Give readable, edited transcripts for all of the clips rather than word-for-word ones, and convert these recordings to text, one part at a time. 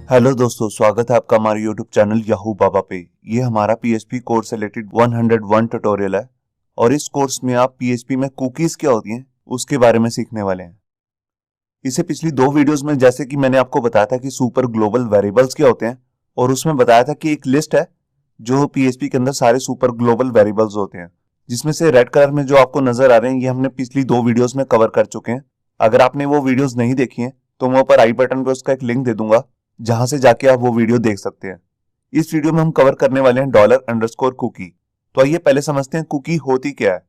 Hello दोस्तों, स्वागत है आपका हमारे यूट्यूब चैनल याहू बाबा पे। ये हमारा पीएचपी कोर्स से रिलेटेड 101 ट्यूटोरियल है और इस कोर्स में आप पीएचपी में कुकीज क्या होती हैं उसके बारे में सीखने वाले हैं। इसे पिछली दो वीडियोस में जैसे कि मैंने आपको बताया था कि सुपर ग्लोबल वेरिएबल्स क्या होते हैं और उसमें बताया था कि एक लिस्ट है जो पीएचपी के अंदर सारे सुपर ग्लोबल वेरिएबल्स होते हैं, जिसमें से रेड कलर में जो आपको नजर आ रहे हैं ये हमने पिछली दो वीडियोस में कवर कर चुके हैं। अगर आपने वो वीडियोस नहीं देखी हैं तो मैं ऊपर आई बटन पे उसका एक लिंक दे दूंगा जहां से जाके आप वो वीडियो देख सकते हैं। इस वीडियो में हम कवर करने वाले हैं $_कुकी। तो आइए पहले समझते हैं कुकी होती क्या है।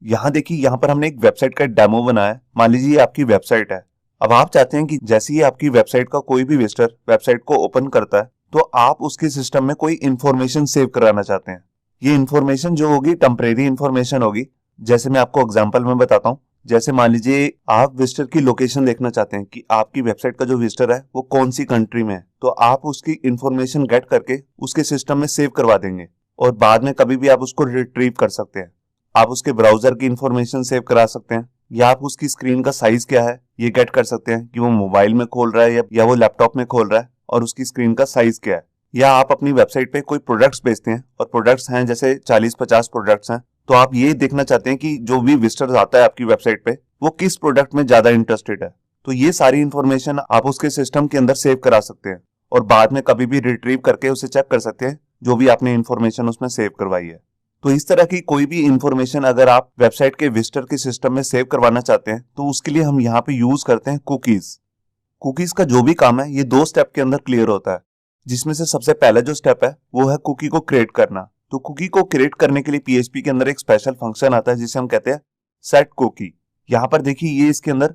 यहां देखिए, यहां पर हमने एक वेबसाइट का डेमो बनाया है। मान लीजिए ये आपकी वेबसाइट है। अब आप चाहते हैं कि जैसे ही आपकी वेबसाइट का कोई भी विजिटर वेबसाइट को ओपन करता है तो आप उसके सिस्टम में कोई इंफॉर्मेशन सेव कराना चाहते हैं। ये इंफॉर्मेशन जो होगी टेम्परेरी इंफॉर्मेशन होगी। जैसे मैं आपको एग्जाम्पल में बताता हूँ। जैसे मान लीजिए आप विजिटर की लोकेशन देखना चाहते हैं कि आपकी वेबसाइट का जो विजिटर है वो कौन सी कंट्री में है, तो आप उसकी इंफॉर्मेशन गेट करके उसके सिस्टम में सेव करवा देंगे और बाद में कभी भी आप उसको रिट्रीव कर सकते हैं। आप उसके ब्राउजर की इंफॉर्मेशन सेव करा सकते हैं या आप उसकी स्क्रीन का साइज क्या है ये गेट कर सकते हैं कि वो मोबाइल में खोल रहा है या वो लैपटॉप में खोल रहा है और उसकी स्क्रीन का साइज क्या है। या आप अपनी वेबसाइट पे कोई प्रोडक्ट्स बेचते हैं और प्रोडक्ट्स हैं जैसे 40-50 प्रोडक्ट्स हैं, तो आप ये देखना चाहते हैं कि जो भी विजिटर्स आता है आपकी वेबसाइट पे वो किस प्रोडक्ट में ज्यादा इंटरेस्टेड है, तो ये सारी इंफॉर्मेशन आप उसके सिस्टम के अंदर सेव करा सकते हैं और बाद में कभी भी रिट्रीव करके उसे चेक कर सकते हैं जो भी आपने इंफॉर्मेशन उसमें सेव करवाई है। तो इस तरह की कोई भी इंफॉर्मेशन अगर आप वेबसाइट के विजिटर के सिस्टम में सेव करवाना चाहते हैं तो उसके लिए हम यहाँ पे यूज करते हैं कुकीज। कुकीज का जो भी काम है ये 2 स्टेप के अंदर क्लियर होता है, जिसमें से सबसे पहला जो स्टेप है वो है कुकी को क्रिएट करना। तो कुकी को क्रिएट करने के लिए पीएचपी के अंदर एक स्पेशल फंक्शन आता है जिसे हम कहते हैं सेट कुकी। यहाँ पर देखिए ये इसके अंदर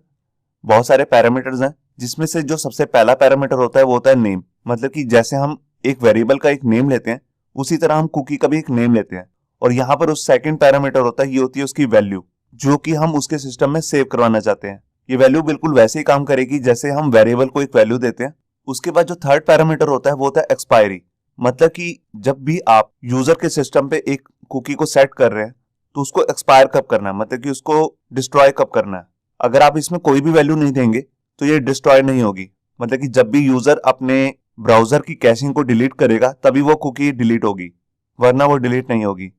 बहुत सारे पैरामीटर्स हैं, जिसमें से जो सबसे पहला पैरामीटर होता है वो होता है नेम। मतलब कि जैसे हम एक वेरिएबल का एक नेम लेते हैं उसी तरह हम कुकी का भी एक नेम लेते हैं। और यहाँ पर उस सेकंड पैरामीटर होता है, ये होती है उसकी वैल्यू जो कि हम उसके सिस्टम में सेव करवाना चाहते हैं। ये वैल्यू बिल्कुल वैसे ही काम करेगी जैसे हम वेरिएबल को एक वैल्यू देते हैं। उसके बाद जो थर्ड पैरामीटर होता है वो होता है एक्सपायरी। मतलब कि जब भी आप यूजर के सिस्टम पे एक कुकी को सेट कर रहे हैं तो उसको एक्सपायर कब करना है, मतलब कि उसको डिस्ट्रॉय कब करना है। अगर आप इसमें कोई भी वैल्यू नहीं देंगे तो ये डिस्ट्रॉय नहीं होगी। मतलब कि जब भी यूजर अपने ब्राउजर की कैशिंग को डिलीट करेगा तभी वो कुकी डिलीट होगी, वरना वो डिलीट नहीं होगी।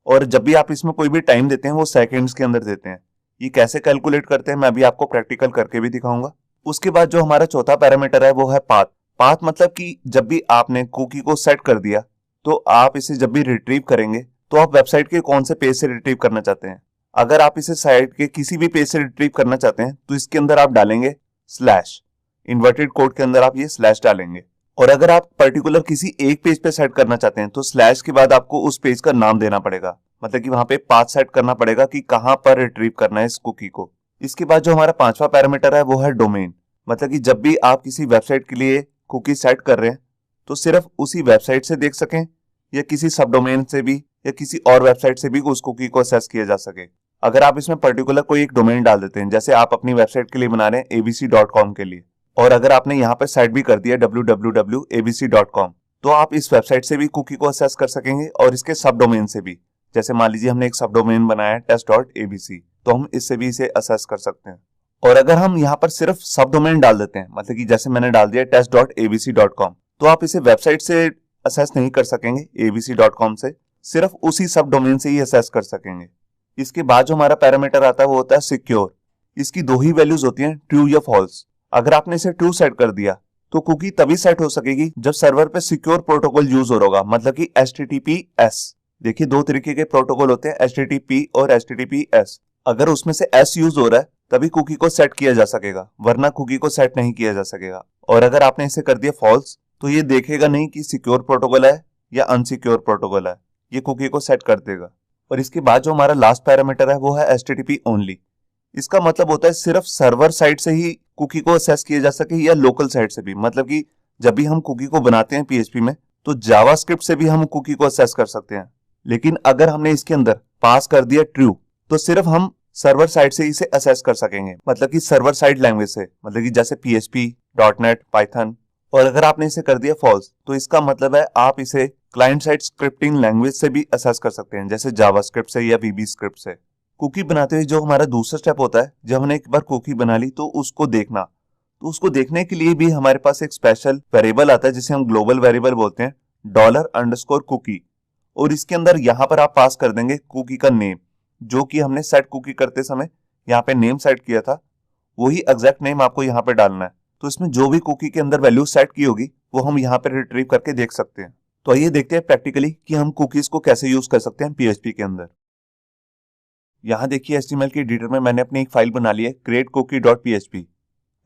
और जब भी आप इसमें कोई भी टाइम देते हैं वो सेकेंड्स के अंदर देते हैं। ये कैसे कैलकुलेट करते हैं मैं अभी आपको प्रैक्टिकल करके भी दिखाऊंगा। उसके बाद जो हमारा चौथा पैरामीटर है वो है पाथ। पाथ मतलब कि जब भी आपने कुकी को सेट कर दिया तो आप इसे जब भी रिट्रीव करेंगे तो आप वेबसाइट के कौन से पेज से रिट्रीव करना चाहते हैं। अगर आप इसे साइट के किसी भी पेज से रिट्रीव करना चाहते हैं तो इसके अंदर आप डालेंगे स्लैश, इन्वर्टेड कोड के अंदर आप ये स्लैश डालेंगे। और अगर आप पर्टिकुलर किसी एक पेज पे सेट करना चाहते हैं तो स्लैश के बाद आपको उस पेज का नाम देना पड़ेगा। मतलब कि वहां पे पाथ सेट करना पड़ेगा कि कहां पर रिट्रीव करना है इस कुकी को। इसके बाद जो हमारा पांचवा पैरामीटर है वो है डोमेन। मतलब कि जब भी आप किसी वेबसाइट के लिए कुकी सेट कर रहे हैं तो सिर्फ उसी वेबसाइट से देख सकें या किसी सब डोमेन से भी या किसी और वेबसाइट से भी उस कुकी को एक्सेस किया जा सके। अगर आप इसमें पर्टिकुलर कोई एक डोमेन डाल देते हैं, जैसे आप अपनी वेबसाइट के लिए बना रहे हैं abc.com के लिए, और अगर आपने यहाँ पर साइट भी कर दिया www.abc.com, तो आप इस वेबसाइट से भी कुकी को एक्सेस कर सकेंगे और इसके सब डोमेन से भी। जैसे मान लीजिए हमने एक सब डोमेन बनाया है test.abc, तो हम इससे भी इसे एक्सेस कर सकते हैं। और अगर हम यहाँ पर सिर्फ सब डोमेन डाल देते हैं, मतलब कि जैसे मैंने डाल दिया test.abc.com, तो आप इसे वेबसाइट से एक्सेस नहीं कर सकेंगे abc.com से, सिर्फ उसी सब डोमेन से ही एक्सेस कर सकेंगे। इसके बाद जो हमारा पैरामीटर आता है वो होता है सिक्योर। इसकी दो ही वैल्यूज होती हैं, ट्रू या फॉल्स। अगर आपने इसे ट्रू सेट कर दिया तो कुकी तभी सेट हो सकेगी जब सर्वर पे सिक्योर प्रोटोकॉल यूज हो रहा होगा, मतलब कि HTTPS। देखिए दो तरीके के प्रोटोकॉल होते हैं, HTTP और HTTPS। अगर उसमें से S यूज हो रहा है तभी कुकी को सेट किया जा सकेगा, वरना कुकी को सेट नहीं किया जा सकेगा। और अगर आपने इसे कर दिया फॉल्स तो ये देखेगा नहीं कि सिक्योर प्रोटोकॉल है या अनसिक्योर प्रोटोकॉल है, ये कुकी को सेट कर देगा। और इसके बाद जो हमारा लास्ट पैरामीटर है वो है HTTP ओनली। इसका मतलब होता है सिर्फ सर्वर साइड से ही कुकी को एक्सेस किया जा सके या लोकल साइड से भी। मतलब कि जब भी हम कुकी को बनाते हैं पीएचपी में तो जावास्क्रिप्ट से भी हम कुकी को एक्सेस कर सकते हैं, लेकिन अगर हमने इसके अंदर पास कर दिया ट्रू तो सिर्फ हम सर्वर साइड से इसे एक्सेस कर सकेंगे, मतलब कि सर्वर साइड लैंग्वेज से, मतलब कि जैसे PHP, .NET, पाइथन। और अगर आपने इसे कर दिया फॉल्स तो इसका मतलब है आप इसे क्लाइंट साइड स्क्रिप्टिंग लैंग्वेज से भी एक्सेस कर सकते हैं, जैसे जावास्क्रिप्ट से या VB स्क्रिप्ट से। कुकी बनाते हुए जो हमारा दूसरा स्टेप होता है, जब हमने एक बार कुकी बना ली तो उसको देखना। तो उसको देखने के लिए भी हमारे पास एक स्पेशल वेरिएबल आता है जिसे हम ग्लोबल वेरिएबल बोलते हैं, $_cookie। और इसके अंदर यहां पर आप पास कर देंगे कुकी का नेम, जो कि हमने सेट कुकी करते समय यहाँ पे नेम सेट किया था, वही एग्जैक्ट नेम आपको यहाँ पे डालना है। तो इसमें जो भी कुकी के अंदर वैल्यू सेट की होगी वो हम यहाँ पे रिट्रीव करके देख सकते हैं। तो आइए देखते हैं प्रैक्टिकली कि हम कुकीज को कैसे यूज कर सकते हैं पीएचपी के अंदर। यहाँ देखिए HTML की एडिटर में मैंने अपनी एक फाइल बना ली है createcookie.php,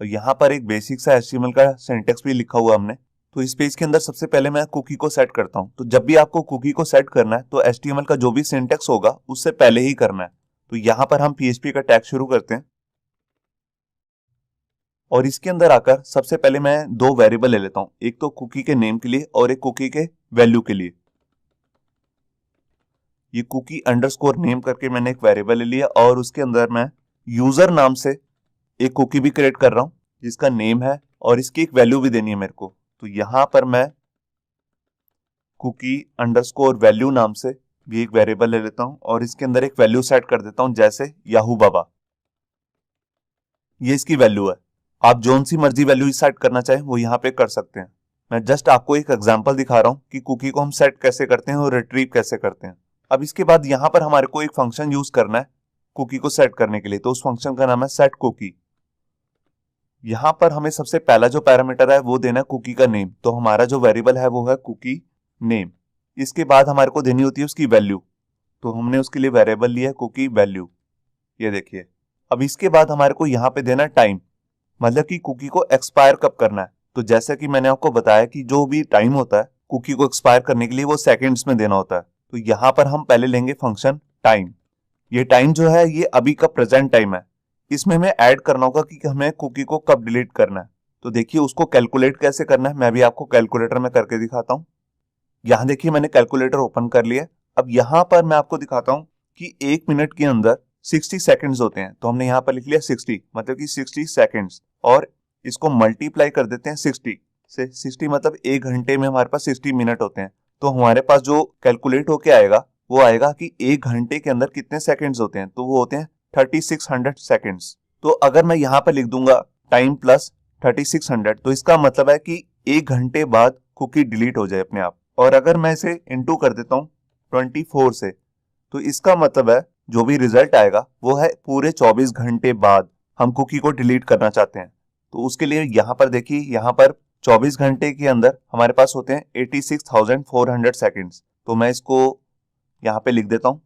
और यहाँ पर एक बेसिक सा HTML का सिंटेक्स भी लिखा हुआ हमने। तो इस पेज के अंदर सबसे पहले मैं कुकी को सेट करता हूँ। तो जब भी आपको कुकी को सेट करना है तो HTML का जो भी सिंटेक्स होगा उससे पहले ही करना है। तो यहाँ पर हम PHP का टैग शुरू करते हैं और इसके अंदर आकर सबसे पहले मैं दो वेरिएबल ले लेता हूँ, एक तो कुकी के नेम के लिए और एक कुकी के वैल्यू के लिए। ये कुकी अंडरस्कोर नेम करके मैंने एक वेरिएबल ले लिया और उसके अंदर मैं यूजर नाम से एक कुकी भी क्रिएट कर रहा हूं जिसका नेम है और इसकी एक वैल्यू भी देनी है मेरे को। तो यहां पर मैं कुकी अंडरस्कोर वैल्यू नाम से भी एक वेरिएबल ले लेता हूं और इसके अंदर एक वैल्यू सेट कर देता हूं, जैसे याहू बाबा। ये इसकी वैल्यू है। आप जोन सी मर्जी वैल्यू सेट करना चाहें वो यहाँ पे कर सकते हैं। मैं जस्ट आपको एक एग्जांपल दिखा रहा हूं कि कुकी को हम सेट कैसे करते हैं और रिट्रीव कैसे करते हैं। अब इसके बाद यहाँ पर हमारे को एक फंक्शन यूज करना है कुकी को सेट करने के लिए। तो उस फंक्शन का नाम है सेट कुकी। यहाँ पर हमें सबसे पहला जो पैरामीटर है वो देना है कुकी का नेम। तो हमारा जो वेरिएबल है वो है कुकी नेम। इसके बाद हमारे को देनी होती है उसकी वैल्यू। तो हमने उसके लिए वेरिएबल लिया है कुकी वैल्यू, ये देखिए। अब इसके बाद हमारे को यहाँ पे देना टाइम, मतलब कि कुकी को एक्सपायर कब करना है। तो जैसा कि मैंने आपको बताया कि जो भी टाइम होता है कुकी को एक्सपायर करने के लिए वो सेकेंड्स में देना होता है। तो यहाँ पर हम पहले लेंगे फंक्शन टाइम। ये टाइम जो है ये अभी का प्रेजेंट टाइम है। इसमें हमें ऐड करना होगा कि हमें कुकी को कब डिलीट करना है। तो देखिए उसको कैलकुलेट कैसे करना है मैं भी आपको कैलकुलेटर में करके दिखाता हूँ। यहाँ देखिए मैंने कैलकुलेटर ओपन कर लिया। अब यहाँ पर मैं आपको दिखाता हूँ कि 1 मिनट के अंदर 60 सेकंड्स होते हैं। तो हमने यहाँ पर लिख लिया 60, मतलब कि 60 सेकंड्स, और इसको मल्टीप्लाई कर देते हैं 60 से। 60 मतलब 1 घंटे में हमारे पास 60 मिनट होते हैं। तो हमारे पास जो कैलकुलेट होके आएगा वो आएगा कि 1 घंटे के अंदर कितने सेकंड्स होते हैं। तो वो होते हैं 3600 सेकंड्स। तो अगर मैं यहाँ पर लिख दूंगा टाइम प्लस 3600, तो इसका मतलब है कि 1 घंटे बाद कुकी डिलीट हो जाए अपने आप। और अगर मैं इसे इनटू कर देता हूँ 24 से, तो इसका मतलब है जो भी रिजल्ट आएगा वो है पूरे 24 घंटे बाद हम कुकी को डिलीट करना चाहते हैं। तो उसके लिए यहाँ पर देखिए, यहाँ पर 24 घंटे के अंदर हमारे पास होते हैं 86,400 सेकंड्स। तो मैं इसको यहाँ पे लिख देता हूँ,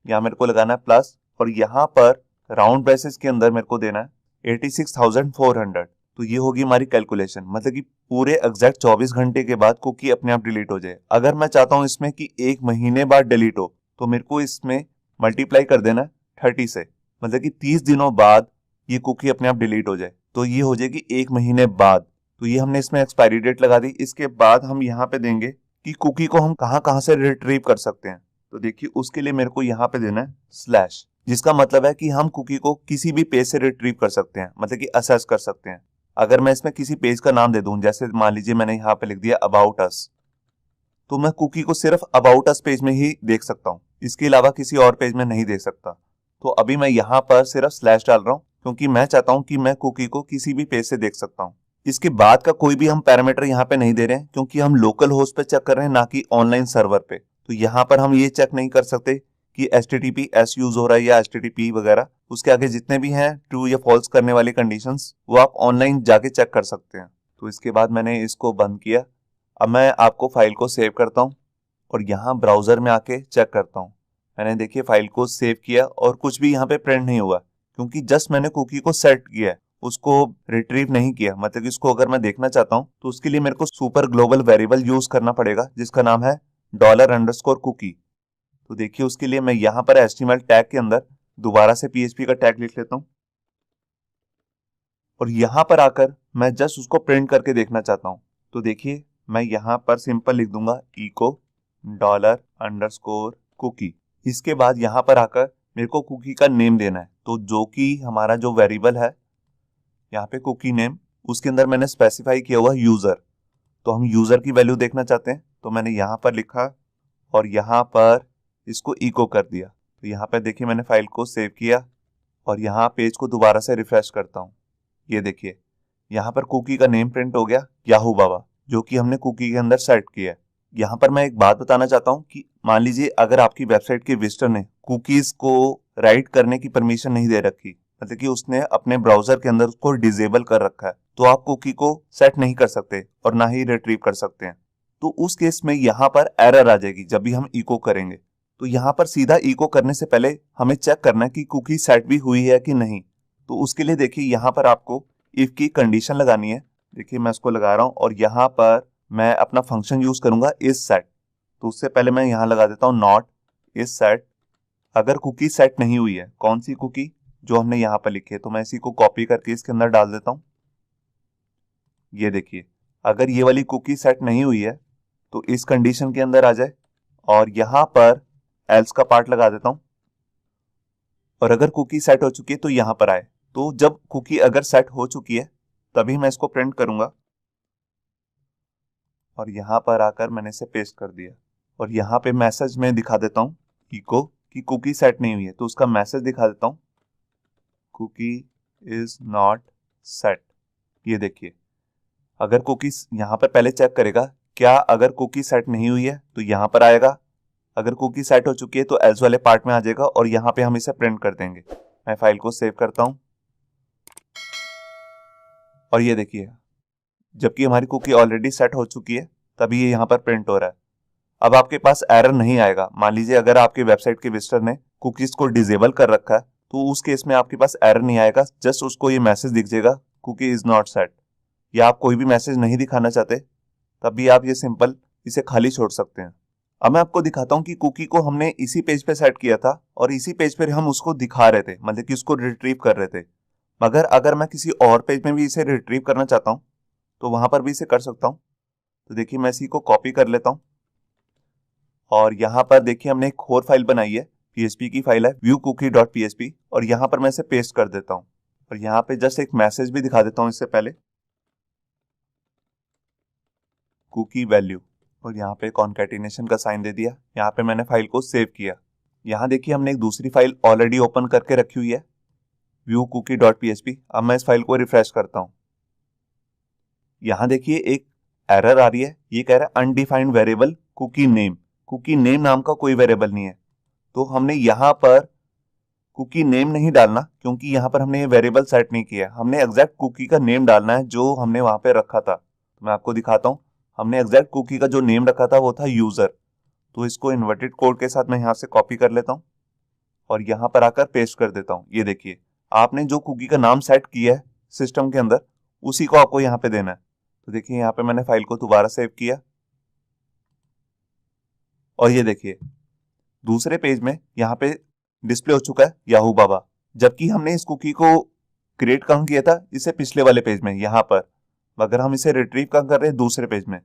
यहाँ मेरे को लगाना है प्लस, और यहाँ पर राउंड ब्रेसेस के अंदर मेरे को देना है 86,400। तो ये होगी हमारी कैलकुलेशन, मतलब कि पूरे एग्जैक्ट 24 घंटे के बाद कुकी अपने आप डिलीट हो जाए। अगर मैं चाहता हूँ इसमें कि 1 महीने बाद डिलीट हो, तो मेरे को इसमें मल्टीप्लाई कर देना 30 से, मतलब कि 30 दिनों बाद ये कुकी अपने आप डिलीट हो जाए। तो ये हो जाएगी 1 महीने बाद। तो ये हमने इसमें एक्सपायरी डेट लगा दी। इसके बाद हम यहाँ पे देंगे कि कुकी को हम कहाँ से रिट्रीव कर सकते हैं। तो देखिए उसके लिए मेरे को यहाँ पे देना है स्लैश, जिसका मतलब है कि हम कुकी को किसी भी पेज से रिट्रीव कर सकते हैं, मतलब कि असेस कर सकते हैं। अगर मैं इसमें किसी पेज का नाम दे दूं, जैसे मान लीजिए मैंने यहाँ पे लिख दिया अबाउट अस, तो मैं कुकी को सिर्फ अबाउट अस पेज में ही देख सकता हूँ, इसके अलावा किसी और पेज में नहीं देख सकता। तो अभी मैं यहाँ पर सिर्फ स्लैश डाल रहा हूँ क्योंकि मैं चाहता हूँ कि मैं कुकी को किसी भी पेज से देख सकता हूँ। इसके बाद का कोई भी हम पैरामीटर यहाँ पे नहीं दे रहे हैं क्योंकि हम लोकल होस्ट पे चेक कर रहे हैं, ना कि ऑनलाइन सर्वर पे। तो यहाँ पर हम ये चेक नहीं कर सकते कि HTTPS यूज हो रहा है या HTTP वगैरह। उसके आगे जितने भी हैं ट्रू या फॉल्स करने वाली कंडीशंस, वो आप ऑनलाइन जाके चेक कर सकते हैं। तो इसके बाद मैंने इसको बंद किया। अब मैं आपको फाइल को सेव करता हूँ और यहाँ ब्राउजर में आके चेक करता हूँ। मैंने देखिए फाइल को सेव किया और कुछ भी यहाँ पे प्रिंट नहीं हुआ क्योंकि जस्ट मैंने कुकी को सेट किया है, उसको रिट्रीव नहीं किया। मतलब कि इसको अगर मैं देखना चाहता हूँ तो उसके लिए मेरे को सुपर ग्लोबल वेरिएबल यूज करना पड़ेगा जिसका नाम है $_cookie। तो देखिए उसके लिए मैं यहाँ पर HTML टैग के अंदर दोबारा से PHP का टैग लिख लेता हूँ और यहाँ पर आकर मैं जस्ट उसको प्रिंट करके देखना चाहता हूँ। तो देखिए मैं यहाँ पर सिंपल लिख दूंगा इको $_cookie। इसके बाद यहाँ पर आकर मेरे को कुकी का नेम देना है। तो जो कि हमारा जो वेरिएबल है यहाँ पे कुकी नेम, उसके अंदर मैंने स्पेसिफाई किया हुआ यूजर। तो हम यूजर की वैल्यू देखना चाहते हैं, तो मैंने यहाँ पर लिखा और यहाँ पर इसको इको कर दिया। तो यहाँ पर देखिए मैंने फाइल को सेव किया और यहाँ पेज को दोबारा से रिफ्रेश करता हूँ। ये देखिए यहाँ पर कुकी का नेम प्रिंट हो गया याहू बाबा, जो कि हमने कुकी के अंदर सेट किया है। यहाँ पर मैं एक बात बताना चाहता हूँ कि मान लीजिए अगर आपकी वेबसाइट के विजिटर ने कुकीज को राइट करने की परमिशन नहीं दे रखी, मतलब कि उसने अपने ब्राउजर के अंदर उसको डिसेबल कर रखा है, तो आप कुकी को सेट नहीं कर सकते और ना ही रिट्रीव कर सकते हैं। तो उस केस में यहाँ पर एरर आ जाएगी जब भी हम इको करेंगे। तो यहाँ पर सीधा इको करने से पहले हमें चेक करना है कि कुकी सेट भी हुई है कि नहीं। तो उसके लिए देखिए यहाँ पर आपको इफ की कंडीशन लगानी है। देखिए मैं उसको लगा रहा हूँ और यहाँ पर मैं अपना फंक्शन यूज करूंगा इज सेट। तो उससे पहले मैं यहाँ लगा देता हूँ नॉट इज सेट। अगर कुकी सेट नहीं हुई है, कौन सी कुकी, जो हमने यहाँ पर लिखी है, तो मैं इसी को कॉपी करके इसके अंदर डाल देता हूँ। ये देखिए अगर ये वाली कुकी सेट नहीं हुई है तो इस कंडीशन के अंदर आ जाए और यहाँ पर एल्स का पार्ट लगा देता हूँ। और अगर कुकी सेट हो चुकी है तो यहाँ पर आए। तो जब कुकी अगर सेट हो चुकी है तभी मैं इसको प्रिंट करूंगा और यहाँ पर आकर मैंने इसे पेस्ट कर दिया और यहाँ पे मैसेज में दिखा देता हूँ इको कि कुकी सेट नहीं हुई है, तो उसका मैसेज दिखा देता हूँ कुकी इज नॉट सेट। ये देखिए अगर कुकी यहाँ पर पहले चेक करेगा क्या, अगर कुकी सेट नहीं हुई है तो यहाँ पर आएगा, अगर कुकी सेट हो चुकी है तो एल्स वाले पार्ट में आ जाएगा और यहाँ पे हम इसे प्रिंट कर देंगे। मैं फाइल को सेव करता हूँ और ये देखिए जबकि हमारी कुकी ऑलरेडी सेट हो चुकी है तभी ये यहाँ पर प्रिंट हो रहा है। अब आपके पास एरर नहीं आएगा। मान लीजिए अगर आपके वेबसाइट के विजिटर ने कुकीज को डिसेबल कर रखा है तो उस केस में आपके पास एरर नहीं आएगा, जस्ट उसको ये मैसेज दिख जाएगा कुकी इज नॉट सेट। या आप कोई भी मैसेज नहीं दिखाना चाहते तब भी आप ये सिंपल इसे खाली छोड़ सकते हैं। अब मैं आपको दिखाता हूँ कि कुकी को हमने इसी पेज पे सेट किया था और इसी पेज पे हम उसको दिखा रहे थे, मतलब कि उसको रिट्रीव कर रहे थे। मगर अगर मैं किसी और पेज में भी इसे रिट्रीव करना चाहता हूँ तो वहां पर भी इसे कर सकता हूँ। तो देखिए मैं इसी को कॉपी कर लेता हूँ और यहाँ पर देखिए हमने एक और फाइल बनाई है, PHP की फाइल है viewcookie.php, और यहाँ पर मैं इसे पेस्ट कर देता हूँ और यहाँ पे जस्ट एक मैसेज भी दिखा देता हूँ इससे पहले कुकी वैल्यू, और यहाँ पे कॉन्कैटिनेशन का साइन दे दिया। यहाँ पे मैंने फाइल को सेव किया। यहाँ देखिए हमने एक दूसरी फाइल ऑलरेडी ओपन करके रखी हुई है viewcookie.php। अब मैं इस फाइल को रिफ्रेश करता हूँ। यहाँ देखिए एक एरर आ रही है, ये कह रहा है undefined variable cookie name. Cookie name नाम का कोई वेरिएबल नहीं है, तो हमने यहाँ पर कुकी नेम नहीं डालना क्योंकि यहाँ पर हमने ये वेरिएबल सेट नहीं किया। हमने एग्जैक्ट कुकी का नेम डालना है जो हमने वहां पे रखा था। तो मैं आपको दिखाता हूँ, हमने एग्जैक्ट कुकी का जो नेम रखा था वो था यूजर। तो इसको इन्वर्टेड कोड के साथ मैं यहाँ से कॉपी कर लेता हूँ और यहाँ पर आकर पेस्ट कर देता हूँ। ये देखिए आपने जो कुकी का नाम सेट किया है सिस्टम के अंदर उसी को आपको यहाँ पे देना है। तो देखिए यहाँ पे मैंने फाइल को दोबारा सेव किया और ये देखिए दूसरे पेज में यहाँ पे डिस्प्ले हो चुका है याहू बाबा, जबकि हमने इस कुकी को क्रिएट कहाँ किया था, इसे पिछले वाले पेज में यहाँ पर, मगर हम इसे रिट्रीव कहाँ कर रहे हैं, दूसरे पेज में।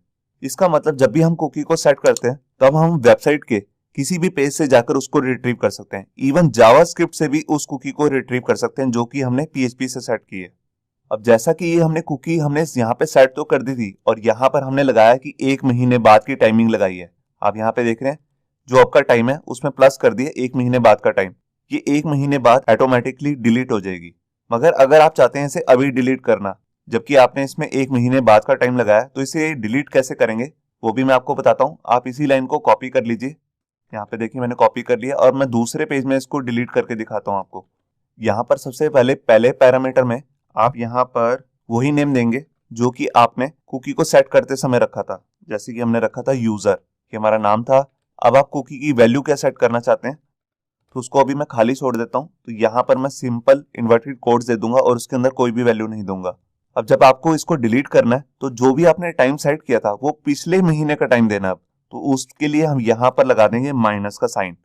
इसका मतलब जब भी हम कुकी को सेट करते हैं तब हम वेबसाइट के किसी भी पेज से जाकर उसको रिट्रीव कर सकते हैं। इवन जावास्क्रिप्ट से भी उस कुकी को रिट्रीव कर सकते हैं जो कि हमने PHP से सेट की है। अब जैसा कि ये हमने कुकी हमने यहाँ पे सेट तो कर दी थी और यहाँ पर हमने लगाया कि 1 महीने बाद की टाइमिंग लगाई है। आप यहाँ पे देख रहे हैं जो आपका टाइम है उसमें प्लस कर दिया 1 महीने बाद का टाइम। ये 1 महीने बाद ऑटोमेटिकली डिलीट हो जाएगी। मगर अगर आप चाहते हैं इसे अभी डिलीट करना जबकि आपने इसमें 1 महीने बाद का टाइम लगाया, तो इसे डिलीट कैसे करेंगे वो भी मैं आपको बताता हूँ। आप इसी लाइन को कॉपी कर लीजिए। यहाँ पे देखिए मैंने कॉपी कर लिया और मैं दूसरे पेज में इसको डिलीट करके दिखाता हूँ आपको। यहाँ पर सबसे पहले पैरामीटर में आप यहाँ पर वही नेम देंगे जो कि आपने कुकी को सेट करते समय रखा था। जैसे कि हमने रखा था यूजर, कि हमारा नाम था। अब आप कुकी की वैल्यू क्या सेट करना चाहते हैं तो उसको अभी मैं खाली छोड़ देता हूँ। तो यहाँ पर मैं सिंपल इन्वर्टेड कोड्स दे दूंगा और उसके अंदर कोई भी वैल्यू नहीं दूंगा। अब जब आपको इसको डिलीट करना है तो जो भी आपने टाइम सेट किया था वो पिछले महीने का टाइम देना। अब तो उसके लिए हम यहाँ पर लगा देंगे माइनस का साइन।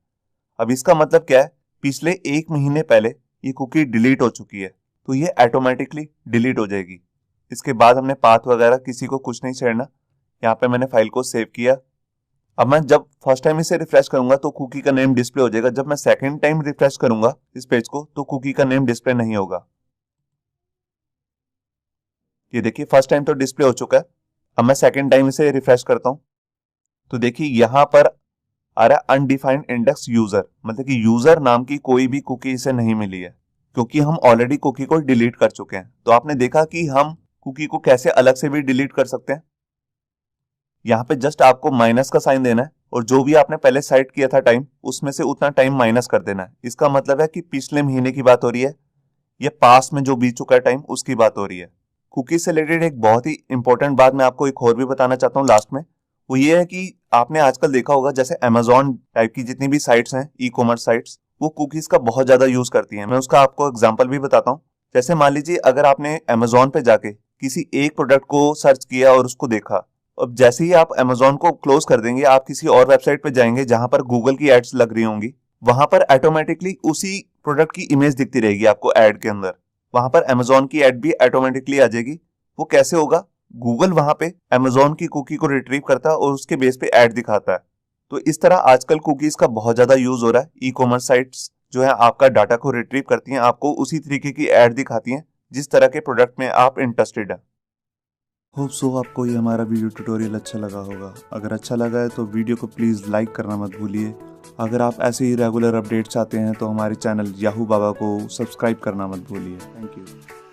अब इसका मतलब क्या है, पिछले 1 महीने पहले ये कुकी डिलीट हो चुकी है तो ये ऑटोमेटिकली डिलीट हो जाएगी। इसके बाद हमने पाथ वगैरह किसी को कुछ नहीं छेड़ना। यहाँ पे मैंने फाइल को सेव किया। अब मैं जब फर्स्ट टाइम इसे रिफ्रेश करूंगा तो कुकी का नेम डिस्प्ले हो जाएगा। जब मैं सेकंड टाइम रिफ्रेश करूंगा इस पेज को तो कुकी का नेम डिस्प्ले नहीं होगा। ये देखिए फर्स्ट टाइम तो डिस्प्ले हो चुका है। अब मैं सेकंड टाइम इसे रिफ्रेश करता हूं तो देखिए यहां पर आ रहा है अनडिफाइंड इंडेक्स यूजर, मतलब कि यूजर नाम की कोई भी कुकी इसे नहीं मिली है क्योंकि हम ऑलरेडी कुकी को डिलीट कर चुके हैं। तो आपने देखा कि हम कुकी को कैसे अलग से भी डिलीट कर सकते हैं। यहाँ पे जस्ट आपको माइनस का साइन देना है और जो भी आपने पहले सेट किया था टाइम, उसमें से उतना टाइम माइनस कर देना है। इसका मतलब है कि पिछले महीने की बात हो रही है या पास्ट में जो बीत चुका है टाइम, उसकी बात हो रही है। कुकीज से रिलेटेड एक बहुत ही इंपॉर्टेंट बात मैं आपको एक और भी बताना चाहता हूँ लास्ट में। वो ये है कि आपने आजकल देखा होगा जैसे अमेजोन टाइप की जितनी भी साइट्स हैं, ई कॉमर्स साइट्स, वो कुकीज का बहुत ज्यादा यूज करती हैं। मैं उसका आपको एग्जांपल भी बताता हूँ। जैसे मान लीजिए अगर आपने अमेजोन पे जाके किसी एक प्रोडक्ट को सर्च किया और उसको देखा, अब जैसे ही आप अमेजोन को क्लोज कर देंगे, आप किसी और वेबसाइट पे जाएंगे जहां पर गूगल की एड्स लग रही होंगी, वहां पर ऑटोमेटिकली उसी प्रोडक्ट की इमेज दिखती रहेगी आपको एड के अंदर। वहां पर अमेजोन की एड भी ऑटोमेटिकली आ जाएगी। वो कैसे होगा? गूगल वहां पे अमेजोन की कुकी को रिट्रीव करता है और उसके बेस पे ऐड दिखाता है। तो इस तरह आजकल कुकीज का बहुत ज्यादा यूज हो रहा है। ई कॉमर्स साइट्स जो है आपका डाटा को रिट्रीव करती हैं, आपको उसी तरीके की ऐड दिखाती हैं जिस तरह के प्रोडक्ट में आप इंटरेस्टेड हैं। होप सो आपको ये हमारा वीडियो ट्यूटोरियल अच्छा लगा होगा। अगर अच्छा लगा है तो वीडियो को प्लीज़ लाइक करना मत भूलिए। अगर आप ऐसे ही रेगुलर अपडेट चाहते हैं तो हमारे चैनल याहू बाबा को सब्सक्राइब करना मत भूलिए। Thank you.